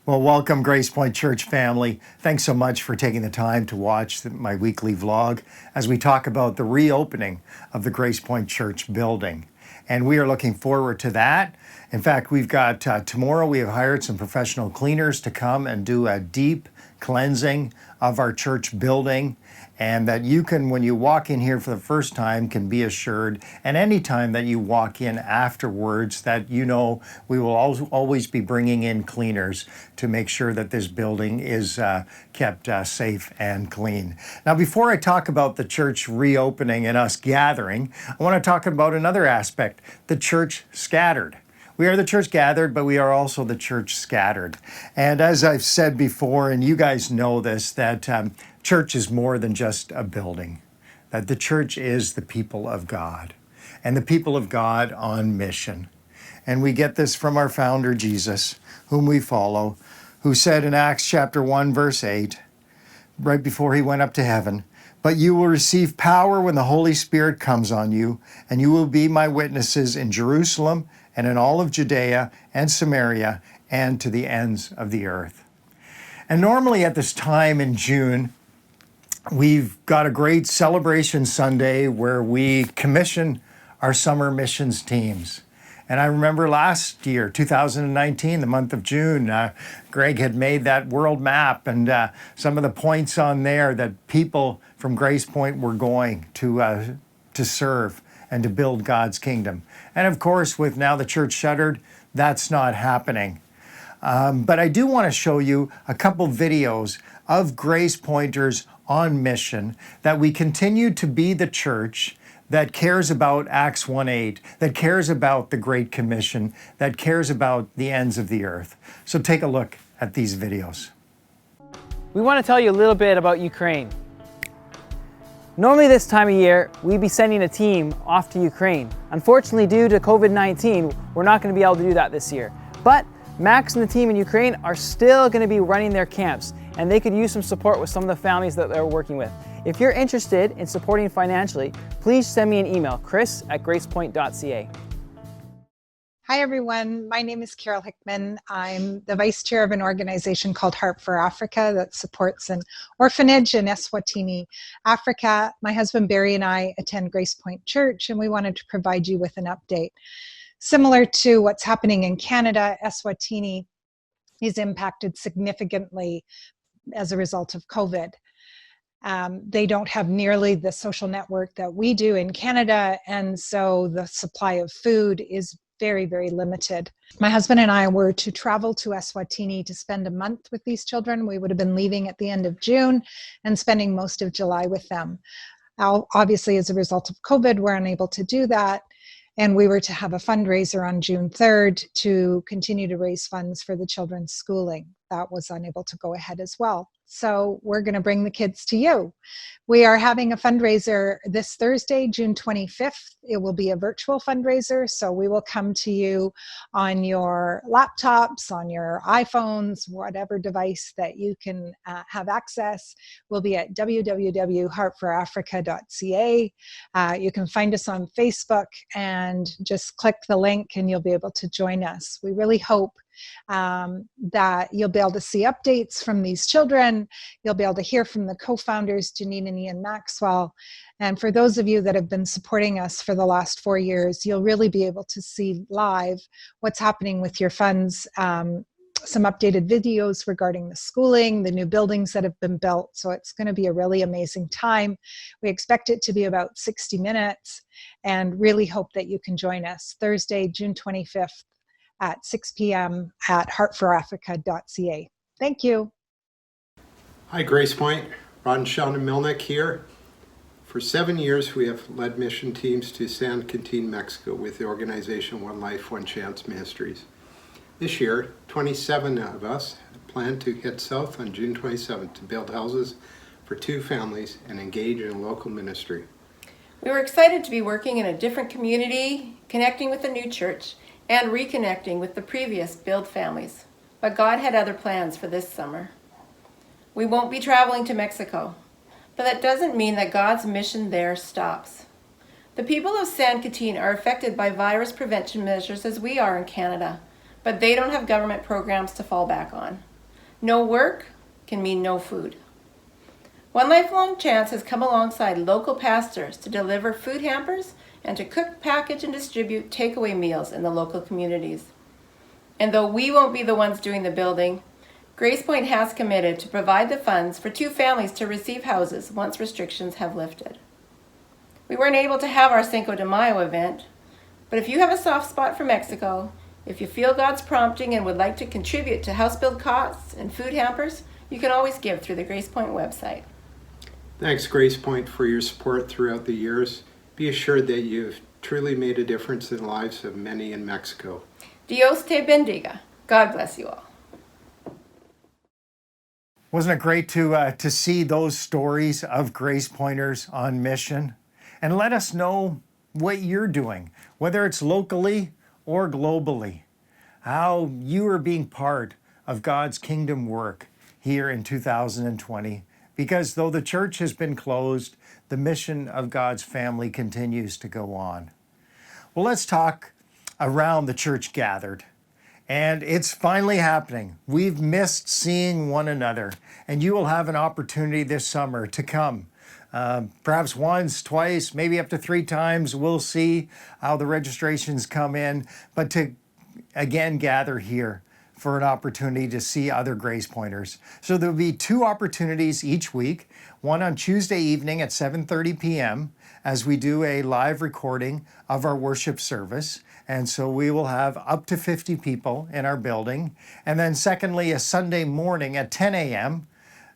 Well, welcome, Grace Point Church family. Thanks so much for taking the time to watch my weekly vlog as we talk about the reopening of the Grace Point Church building. And we are looking forward to that. In fact, we've got tomorrow, we have hired some professional cleaners to come and do a deep cleansing of our church building, and that you can, when you walk in here for the first time, can be assured, and any time that you walk in afterwards, that you know we will always be bringing in cleaners to make sure that this building is kept safe and clean. Now, before I talk about the church reopening and us gathering, I want to talk about another aspect, the church scattered. We are the church gathered, but we are also the church scattered. And as I've said before, and you guys know this, that church is more than just a building, that the church is the people of God, and the people of God on mission. And we get this from our founder, Jesus, whom we follow, who said in Acts chapter 1, verse 8, right before he went up to heaven, "But you will receive power when the Holy Spirit comes on you, and you will be my witnesses in Jerusalem and in all of Judea and Samaria and to the ends of the earth." And normally at this time in June, we've got a great celebration Sunday where we commission our summer missions teams. And I remember last year, 2019, the month of June, Greg had made that world map, and some of the points on there that people from Grace Point were going to serve and to build God's kingdom. And of course, with now the church shuttered, that's not happening. But I do want to show you a couple videos of Grace Pointers on mission, that we continue to be the church that cares about Acts 1:8, that cares about the Great Commission, that cares about the ends of the earth. So take a look at these videos. We want to tell you a little bit about Ukraine. Normally this time of year, we'd be sending a team off to Ukraine. Unfortunately, due to COVID-19, we're not going to be able to do that this year. But Max and the team in Ukraine are still going to be running their camps, and they could use some support with some of the families that they're working with. If you're interested in supporting financially, please send me an email, chris@gracepoint.ca. Hi, everyone. My name is Carol Hickman. I'm the vice chair of an organization called Heart for Africa that supports an orphanage in Eswatini, Africa. My husband Barry and I attend Grace Point Church, and we wanted to provide you with an update. Similar to what's happening in Canada, Eswatini is impacted significantly as a result of COVID. They don't have nearly the social network that we do in Canada, and so the supply of food is very, very limited. My husband and I were to travel to Eswatini to spend a month with these children. We would have been leaving at the end of June and spending most of July with them. Obviously, as a result of COVID, we're unable to do that. And we were to have a fundraiser on June 3rd to continue to raise funds for the children's schooling. That was unable to go ahead as well. So we're going to bring the kids to you. We are having a fundraiser this Thursday, June 25th. It will be a virtual fundraiser, so we will come to you on your laptops, on your iPhones, whatever device that you can have access. We'll be at www.heartforafrica.ca. You can find us on Facebook and just click the link and you'll be able to join us. We really hope that you'll be able to see updates from these children. You'll be able to hear from the co-founders, Janine and Ian Maxwell. And for those of you that have been supporting us for the last 4 years, you'll really be able to see live what's happening with your funds. Some updated videos regarding the schooling, the new buildings that have been built. So it's going to be a really amazing time. We expect it to be about 60 minutes and really hope that you can join us Thursday, June 25th. At 6 p.m. at heartforafrica.ca. Thank you. Hi, Grace Point. Rod and Sheldon Milnick here. For 7 years, we have led mission teams to San Quintin, Mexico with the organization One Life, One Chance Ministries. This year, 27 of us plan to head south on June 27th to build houses for 2 families and engage in local ministry. We were excited to be working in a different community, connecting with a new church, and reconnecting with the previous Build families. But God had other plans for this summer. We won't be traveling to Mexico, but that doesn't mean that God's mission there stops. The people of San Quintin are affected by virus prevention measures as we are in Canada, but they don't have government programs to fall back on. No work can mean no food. One Lifelong Chance has come alongside local pastors to deliver food hampers and to cook, package, and distribute takeaway meals in the local communities. And though we won't be the ones doing the building, Gracepoint has committed to provide the funds for 2 families to receive houses once restrictions have lifted. We weren't able to have our Cinco de Mayo event, but if you have a soft spot for Mexico, if you feel God's prompting and would like to contribute to house build costs and food hampers, you can always give through the Gracepoint website. Thanks, Gracepoint, for your support throughout the years. Be assured that you've truly made a difference in the lives of many in Mexico. Dios te bendiga. God bless you all. Wasn't it great to see those stories of Grace Pointers on mission? And let us know what you're doing, whether it's locally or globally, how you are being part of God's kingdom work here in 2020. Because though the church has been closed, the mission of God's family continues to go on. Well, let's talk around the church gathered. And it's finally happening. We've missed seeing one another, and you will have an opportunity this summer to come. Perhaps once, twice, maybe up to 3 times. We'll see how the registrations come in, but to again gather here for an opportunity to see other Grace Pointers. So there'll be 2 opportunities each week, one on Tuesday evening at 7:30 p.m. as we do a live recording of our worship service. And so we will have up to 50 people in our building. And then secondly, a Sunday morning at 10 a.m.,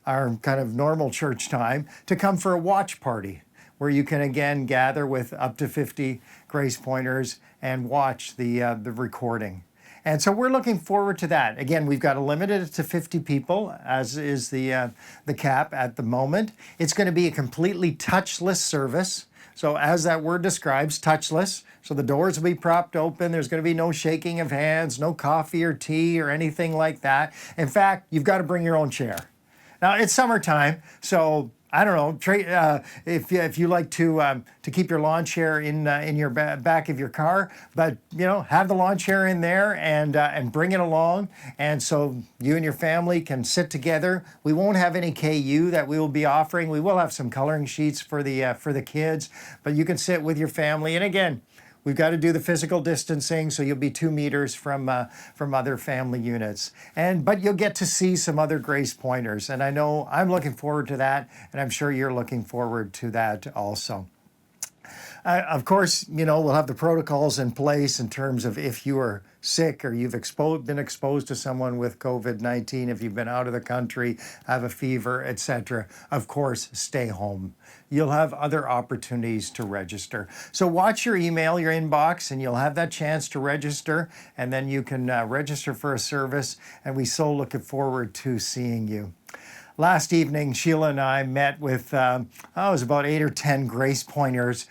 our kind of normal church time, to come for a watch party where you can again gather with up to 50 Grace Pointers and watch the recording. And so we're looking forward to that. Again, we've got to limit it to 50 people, as is the cap at the moment. It's going to be a completely touchless service. So as that word describes, touchless. So the doors will be propped open. There's going to be no shaking of hands, no coffee or tea or anything like that. In fact, you've got to bring your own chair. Now, it's summertime, so I don't know, if you like to keep your lawn chair in your back of your car, but have the lawn chair in there and bring it along, and so you and your family can sit together. We won't have any KU that we will be offering. We will have some coloring sheets for the kids, but you can sit with your family. And again, we've got to do the physical distancing, so you'll be 2 meters from other family units. But you'll get to see some other Grace Pointers, and I know I'm looking forward to that, and I'm sure you're looking forward to that also. Of course, we'll have the protocols in place in terms of if you are sick or you've been exposed to someone with COVID-19, if you've been out of the country, have a fever, etc. Of course, stay home. You'll have other opportunities to register. So watch your email, your inbox, and you'll have that chance to register, and then you can register for a service, and we so look forward to seeing you. Last evening, Sheila and I met with, it was about 8 or 10 Grace Pointers.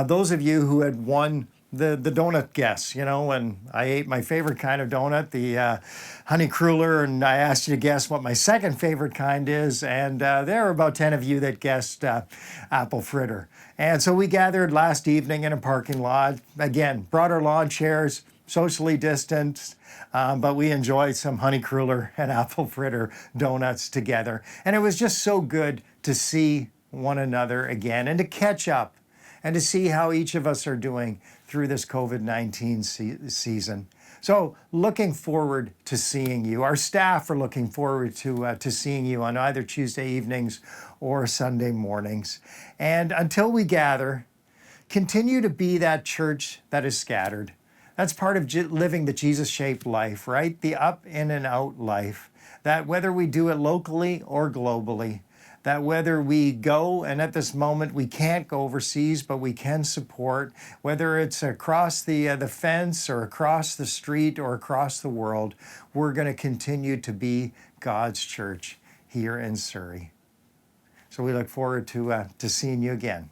Those of you who had won the donut guess, and I ate my favorite kind of donut, the honey cruller, and I asked you to guess what my second favorite kind is, and there were about 10 of you that guessed apple fritter. And so we gathered last evening in a parking lot, again, brought our lawn chairs, socially distanced, but we enjoyed some honey cruller and apple fritter donuts together. And it was just so good to see one another again and to catch up and to see how each of us are doing through this COVID-19 season. So looking forward to seeing you. Our staff are looking forward to seeing you on either Tuesday evenings or Sunday mornings. And until we gather, continue to be that church that is scattered. That's part of living the Jesus-shaped life, right? The up in and out life. That whether we do it locally or globally, that whether we go, and at this moment we can't go overseas, but we can support, whether it's across the fence or across the street or across the world, we're going to continue to be God's church here in Surrey. So we look forward to seeing you again.